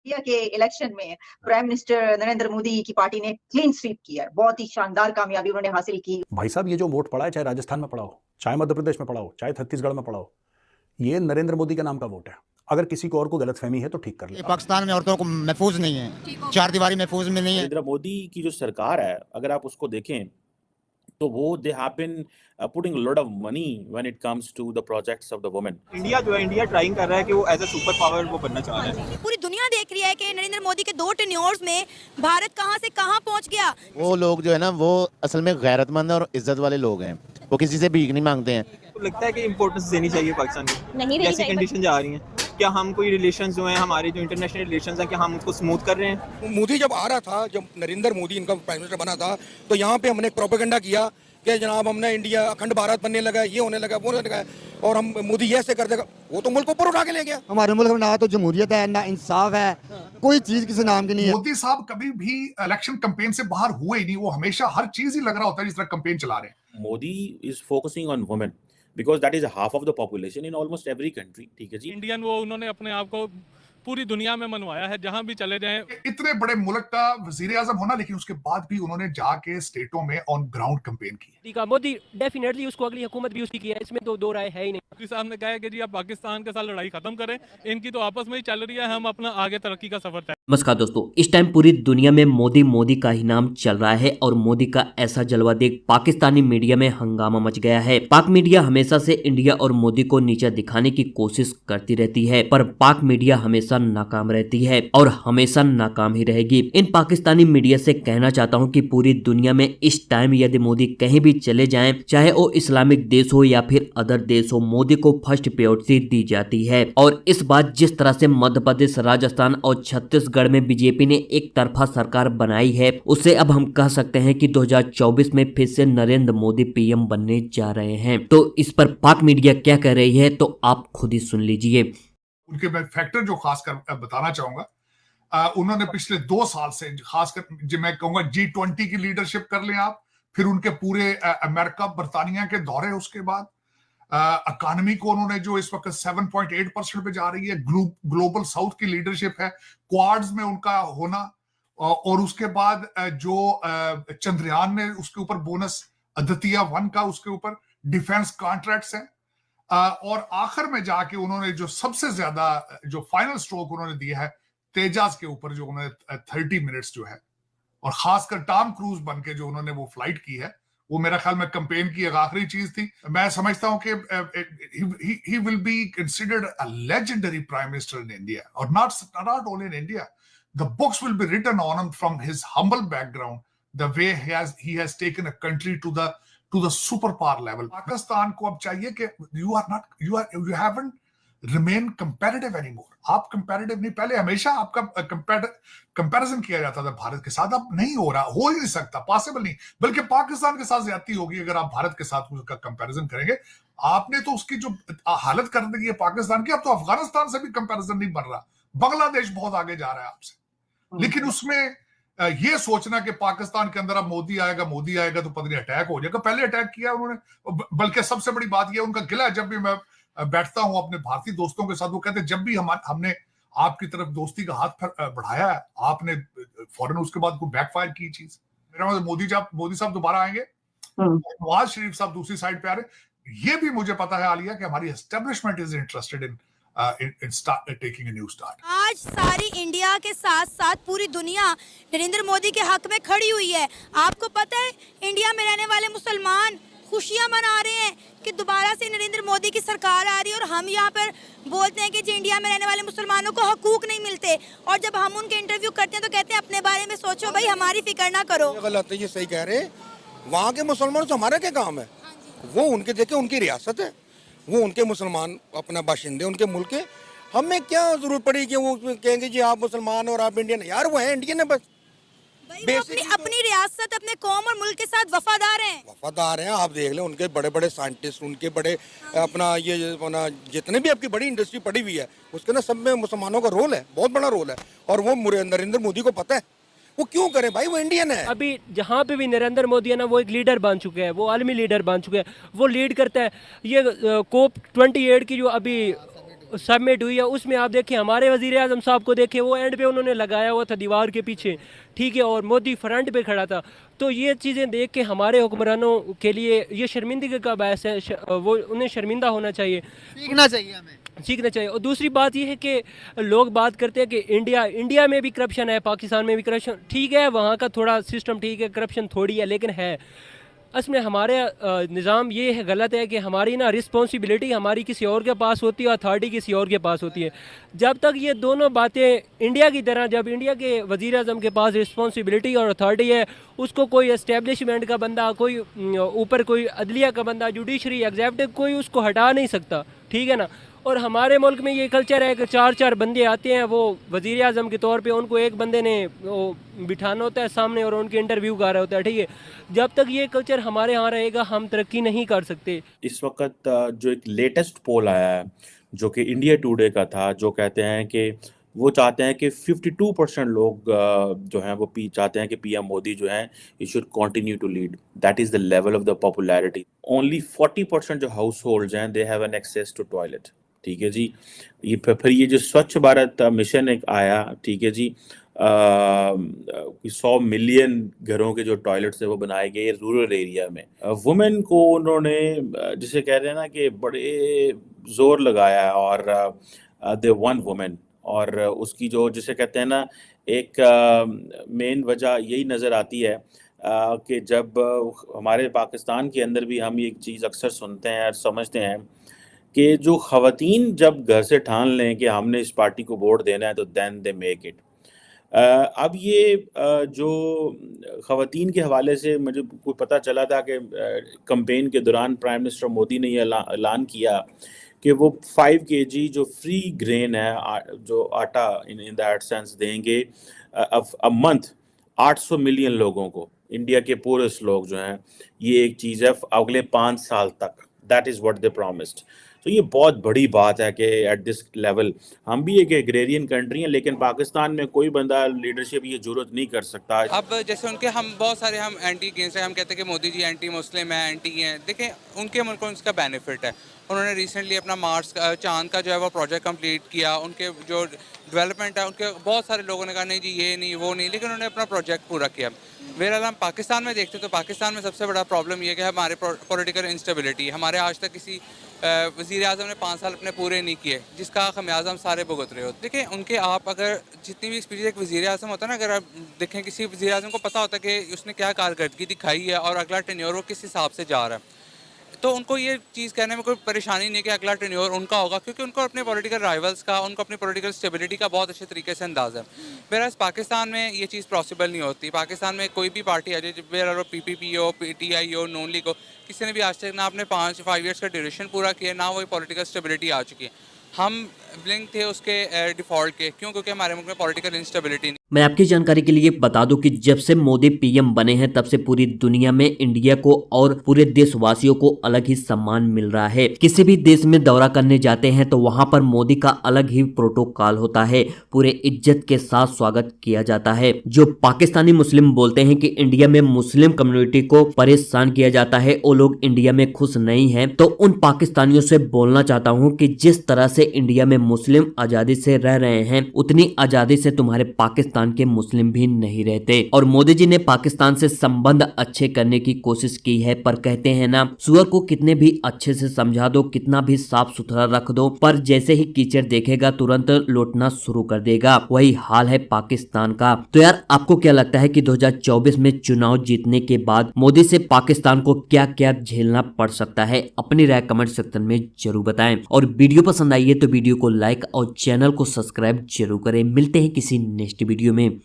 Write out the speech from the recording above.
India के election में prime minister Narendra Modi की पार्टी ने क्लीन स्वीप किया, बहुत ही शानदार कामयाबी उन्होंने हासिल की। भाई साहब, ये जो वोट पड़ा है, चाहे राजस्थान में पड़ा हो, चाहे मध्य प्रदेश में पड़ा हो, चाहे छत्तीसगढ़ में पड़ा हो, ये नरेंद्र मोदी के नाम का वोट है। अगर किसी को और को गलतफहमी है तो ठीक कर ले। पाकिस्तान में औरतों को महफूज नहीं है, चार दीवारी महफूज में नहीं है। नरेंद्र मोदी की जो सरकार है, अगर आप उसको देखें तो वो they have been putting lot of money when it comes to the projects of the women. India जो है, इंडिया ट्राइंग कर रहा है कि वो एज अ सुपर पावर वो बनना चाह रहा है। पूरी दुनिया देख रही है कि नरेंद्र मोदी के 2 टेन्योर्स में भारत कहां से कहां पहुंच गया। वो लोग जो है ना, वो असल में गैरतमंद और इज्जत वाले लोग हैं, वो किसी से भीख नहीं मांगते हैं। तो लगता है कि इम्पोर्टेंस देनी चाहिए पाकिस्तान को, नहीं कैसी कंडीशन जा रही हैं। क्या हम कोई रिलेशंस जो हैं, हमारे जो इंटरनेशनल रिलेशंस हैं, क्या हम उसको स्मूथ कर रहे हैं। मोदी जब आ रहा था, जब नरेंद्र मोदी इनका प्राइम मिनिस्टर बना था, तो यहाँ पे हमने प्रोपेगेंडा किया कि जनाब हमने इंडिया अखंड भारत बनने लगा, ये होने लगा, वो होने लगा, और हम मोदी ये ऐसे कर देगा। वो तो मुल्क ऊपर उठा के ले गया। हमारे मुल्क में ना तो जमहूरियत है, ना इंसाफ है, कोई चीज किसी नाम की नहीं है। मोदी साहब कभी भी इलेक्शन कैंपेन से बाहर हुए ही नहीं, वो हमेशा हर चीज ही लग रहा होता है जिस तरह कैंपेन चला रहे हैं। Modi is focusing on women because that is half of the population in almost every country. ठीक है जी, इंडियन वो उन्होंने अपने आप को पूरी दुनिया में मनवाया है, जहां भी चले जाएं। इतने बड़े मुल्क का वजीर आजम होना, लेकिन उसके बाद भी उन्होंने जाके स्टेटों में ऑन ग्राउंड कैंपेन की। मोदी डेफिनेटली उसको अगली हुकूमत भी उसकी की है, इसमें तो दो राय है ही नहीं। मोदी साहब ने कहा है कि जी आप पाकिस्तान के साथ लड़ाई खत्म करें, इनकी तो आपस में ही चल रही है, हम अपना आगे तरक्की का सफर तय। नमस्कार दोस्तों, इस टाइम पूरी दुनिया में मोदी का ही नाम चल रहा है और मोदी का ऐसा जलवा देख पाकिस्तानी मीडिया में हंगामा मच गया है। पाक मीडिया हमेशा से इंडिया और मोदी को नीचा दिखाने की कोशिश करती रहती है, पर पाक मीडिया हमेशा नाकाम रहती है और हमेशा नाकाम ही रहेगी। इन पाकिस्तानी मीडिया से कहना चाहता हूं कि पूरी दुनिया में इस टाइम यदि मोदी कहीं भी चले जाएं, चाहे वो इस्लामिक देश हो या फिर अदर देश हो, मोदी को फर्स्ट प्रायोरिटी दी जाती है। और इस बार जिस तरह से मध्य प्रदेश, राजस्थान और छत्तीसगढ़ में बीजेपी ने एक तरफा सरकार बनाई है, उससे अब हम कह सकते हैं कि 2024 में फिर से नरेंद्र मोदी पीएम बनने जा रहे हैं। तो इस पर पाक मीडिया क्या कह रही है, तो आप खुद ही सुन लीजिए। उनके मैं फैक्टर जो खासकर बताना चाहूंगा, उन्होंने पिछले 2 साल से खासकर जो मैं कहूंगा G20 की लीडरशिप कर लें आप, फिर उनके पूरे अमेरिका बर्तानिया के दौरे, उसके बाद इकोनॉमी को उन्होंने जो इस वक्त 7.8% पे जा रही है, ग्लोबल साउथ की लीडरशिप है, क्वाड्स में उनका होना, और उसके बाद जो चंद्रयान ने उसके ऊपर बोनस, अद्वितीय 1 का उसके ऊपर डिफेंस कॉन्ट्रैक्ट्स हैं, और आखिर में जाके उन्होंने जो सबसे ज्यादा जो फाइनल स्ट्रोक उन्होंने दिया है तेजास के ऊपर, जो उन्होंने 30 मिनट्स जो है, और खासकर टॉम क्रूज बन के जो उन्होंने वो फ्लाइट की है, वो मेरा ख्याल में कैंपेन की एक आखिरी चीज थी। मैं समझता हूं कि he will be considered a legendary prime minister in India, or not only in India. The books will be written on him from his humble background, the way he has taken a country to the superpower level. Pakistan को अब चाहिए कि you haven't remain competitive anymore. आप comparative नहीं, पहले हमेशा आपका comparison किया जाता था भारत के साथ, अब नहीं हो रहा, हो ही नहीं सकता, पॉसिबल नहीं, बल्कि पाकिस्तान के साथ ज्यादती होगी अगर आप भारत के साथ उसका कंपैरिजन करेंगे। आपने तो उसकी जो हालत कर दी है पाकिस्तान की, अब तो अफगानिस्तान से भी कंपैरिजन नहीं बन रहा, बांग्लादेश बहुत आगे जा रहा है आपसे। लेकिन उसमें ये सोचना कि पाकिस्तान के अंदर अब मोदी आएगा तो पता नहीं अटैक हो जाएगा, पहले अटैक किया उन्होंने। बल्कि सबसे बड़ी बात यह, उनका गिला जब भी मैं बैठता हूं अपने भारतीय दोस्तों के साथ, वो कहते हैं जब भी हमने आपकी तरफ दोस्ती का हाथ बढ़ाया है, आपने फौरन उसके बाद कोई बैकफायर की चीज। मेरा मतलब मोदी साहब दोबारा आएंगे, नवाज शरीफ साहब दूसरी साइड पे आ रहे। ये भी मुझे पता है आलिया कि हमारी establishment is interested in taking a new start. आज सारी इंडिया के साथ साथ पूरी दुनिया नरेंद्र मोदी के हक में खड़ी हुई है। आपको पता है, इंडिया में रहने वाले मुसलमान खुशियां मना रहे हैं कि दोबारा से नरेंद्र मोदी की सरकार आ रही है, और हम यहाँ पर बोलते हैं कि जी इंडिया में रहने वाले मुसलमानों को हकूक नहीं मिलते, और जब हम उनके इंटरव्यू करते हैं तो कहते हैं अपने बारे में सोचो भाई, हमारी फिक्र ना करो। गलत है, ये सही कह रहे हैं। वहाँ के मुसलमान से हमारा क्या काम है? वो उनके देखे, उनकी रियासत है, वो उनके मुसलमान अपना बाशिंदे, उनके मुल्क के, हमें क्या जरूरत पड़ी कि वो कहेंगे जी आप मुसलमान और आप इंडियन? यार वो है इंडियन है बस, अपनी रियासत, अपने कौम और मुल्क के साथ वफादार हैं। आप देख लें, उनके बड़े बड़े साइंटिस्ट, उनके बड़े अपना ये जितने भी आपकी बड़ी इंडस्ट्री पड़ी हुई है, उसके ना सब में मुसलमानों का रोल है, बहुत बड़ा रोल है, और वो नरेंद्र मोदी को पता है। वो क्यों करे भाई, वो इंडियन है। अभी जहाँ पे भी नरेंद्र मोदी है ना, वो एक लीडर बन चुके हैं, वो आलमी लीडर बन चुके हैं, वो लीड करता है। ये COP28 की जो अभी सबमिट हुई है उसमें आप देखें हमारे वज़ीर आज़म साहब को देखें, वो एंड पे उन्होंने लगाया हुआ था दीवार के पीछे, ठीक है, और मोदी फ्रंट पे खड़ा था। तो ये चीज़ें देख के हमारे हुक्मरानों के लिए ये शर्मिंदगी का बायस है, वो उन्हें शर्मिंदा होना चाहिए, सीखना चाहिए, हमें सीखना चाहिए। और दूसरी बात ये है कि लोग बात करते हैं कि इंडिया में भी करप्शन है, पाकिस्तान में भी करप्शन, ठीक है, वहाँ का थोड़ा सिस्टम ठीक है, करप्शन थोड़ी है, लेकिन है असमें हमारे निज़ाम ये है गलत है कि हमारी ना रिस्पॉन्सिबिलिटी हमारी किसी और के पास होती है, अथॉरिटी किसी और के पास होती है। जब तक ये दोनों बातें इंडिया की तरह, जब इंडिया के वज़ीर आज़म के पास रिस्पॉन्सिबिलिटी और अथॉरिटी है, उसको कोई एस्टेब्लिशमेंट का बंदा, कोई ऊपर कोई अदलिया का बंदा, जुडिशरी, एग्जेक्टिव, कोई उसको हटा नहीं सकता, ठीक है ना। और हमारे मुल्क में ये कल्चर है कि 4-4 बंदे आते हैं, वो वज़ीर आज़म के तौर पे उनको एक बंदे ने वो बिठाना होता है सामने और उनके इंटरव्यू कर रहा होता है, ठीक है। जब तक ये कल्चर हमारे यहाँ रहेगा हम तरक्की नहीं कर सकते। इस वक्त जो एक लेटेस्ट पोल आया है जो कि इंडिया टुडे का था, जो कहते हैं कि वो चाहते हैं कि 52% लोग जो हैं वो चाहते हैं कि पीएम मोदी जो हैं he should continue to lead. That is the level of the popularity. Only 40% जो हाउस होल्ड्स हैं they have an access to toilet, ठीक है जी। ये फिर ये जो स्वच्छ भारत मिशन एक आया, ठीक है जी, 100 मिलियन घरों के जो टॉयलेट्स है वो बनाए गए रूरल एरिया में। वुमेन को उन्होंने जिसे कह रहे हैं ना कि बड़े जोर लगाया और दे वन वुमेन, और उसकी जो जिसे कहते हैं ना एक मेन वजह यही नज़र आती है कि जब हमारे पाकिस्तान के अंदर भी हम एक चीज़ अक्सर सुनते हैं और समझते हैं कि जो ख़वातीन जब घर से ठान लें कि हमने इस पार्टी को वोट देना है तो देन दे मेक इट। अब ये जो ख़वातीन के हवाले से मुझे कोई पता चला था कि कैंपेन के दौरान प्राइम मिनिस्टर मोदी ने यह ऐलान किया कि वो 5 kg जो फ्री ग्रेन है, जो आटा इन दैट सेंस देंगे अ मंथ 800 मिलियन लोगों को, इंडिया के पूरे लोग जो हैं। ये एक चीज़ है अगले 5 साल तक, that is what they promised. तो ये बहुत बड़ी बात है कि एट दिस लेवल हम भी एक एग्रेरियन कंट्री हैं, लेकिन पाकिस्तान में कोई बंदा लीडरशिप ये जरूरत नहीं कर सकता। अब जैसे उनके हम बहुत सारे हम एंटी अगेंस्ट हैं, हम कहते हैं कि मोदी जी एंटी मुस्लिम है, एंटी हैं। देखें उनके मुल्क को उसका बेनिफिट है। उन्होंने रिसेंटली अपना मार्स चांद का जो है वो प्रोजेक्ट कंप्लीट किया, उनके जो डेवलपमेंट है उनके बहुत सारे लोगों ने कहा नहीं जी ये नहीं वो नहीं, लेकिन उन्होंने अपना प्रोजेक्ट पूरा किया। बहरहाल हम पाकिस्तान में देखते हैं तो पाकिस्तान में सबसे बड़ा प्रॉब्लम ये कि हमारे पॉलिटिकल इंस्टेबिलिटी। हमारे आज तक किसी वज़ीर आज़म ने 5 साल अपने पूरे नहीं किए, जिसका खमियाजा हम सारे भुगत रहे हो। देखिए उनके आप अगर जितनी भी स्पीच एक वज़ीर आज़म होता है ना, अगर आप देखें किसी वज़ीर आज़म को पता होता है कि उसने क्या कारकर्दगी दिखाई है और अगला टेन्योर वो किस हिसाब से जा रहा है, तो उनको ये चीज़ कहने में कोई परेशानी नहीं कि अगला टेन्योर उनका होगा, क्योंकि उनको अपने पॉलिटिकल राइवल्स का, उनको अपनी पॉलिटिकल स्टेबिलिटी का बहुत अच्छे तरीके से अंदाज़ा है। वैराज पाकिस्तान में ये चीज़ पॉसिबल नहीं होती। पाकिस्तान में कोई भी पार्टी आ जाए, वैराज PPP हो, PTI हो, नून लीग हो, किसी ने भी आज तक ना अपने 5 ईयर्स का ड्यूरेशन पूरा किया, ना वो पॉलिटिकल स्टेबिलिटी आ चुकी है। हम ब्लिंक थे उसके डिफ़ॉल्ट के, क्यों? क्योंकि हमारे मुल्क में पॉलिटिकल इंस्टेबिलिटी नहीं। मैं आपकी जानकारी के लिए बता दूं कि जब से मोदी पीएम बने हैं तब से पूरी दुनिया में इंडिया को और पूरे देशवासियों को अलग ही सम्मान मिल रहा है। किसी भी देश में दौरा करने जाते हैं तो वहां पर मोदी का अलग ही प्रोटोकॉल होता है, पूरे इज्जत के साथ स्वागत किया जाता है। जो पाकिस्तानी मुस्लिम बोलते हैं कि इंडिया में मुस्लिम कम्युनिटी को परेशान किया जाता है, वो लोग इंडिया में खुश नहीं है, तो उन पाकिस्तानियों से बोलना चाहता हूँ कि जिस तरह से इंडिया में मुस्लिम आजादी से रह रहे हैं, उतनी आजादी से तुम्हारे पाकिस्तान के मुस्लिम भी नहीं रहते। और मोदी जी ने पाकिस्तान से संबंध अच्छे करने की कोशिश की है, पर कहते हैं ना, सुअर को कितने भी अच्छे से समझा दो, कितना भी साफ सुथरा रख दो, पर जैसे ही कीचड़ देखेगा तुरंत लौटना शुरू कर देगा। वही हाल है पाकिस्तान का। तो यार आपको क्या लगता है कि 2024 में चुनाव जीतने के बाद मोदी से पाकिस्तान को क्या क्या झेलना पड़ सकता है? अपनी राय कमेंट सेक्शन में जरूर बताएं। और वीडियो पसंद आई है तो वीडियो को लाइक और चैनल को सब्सक्राइब जरूर करें। मिलते हैं किसी नेक्स्ट वीडियो में।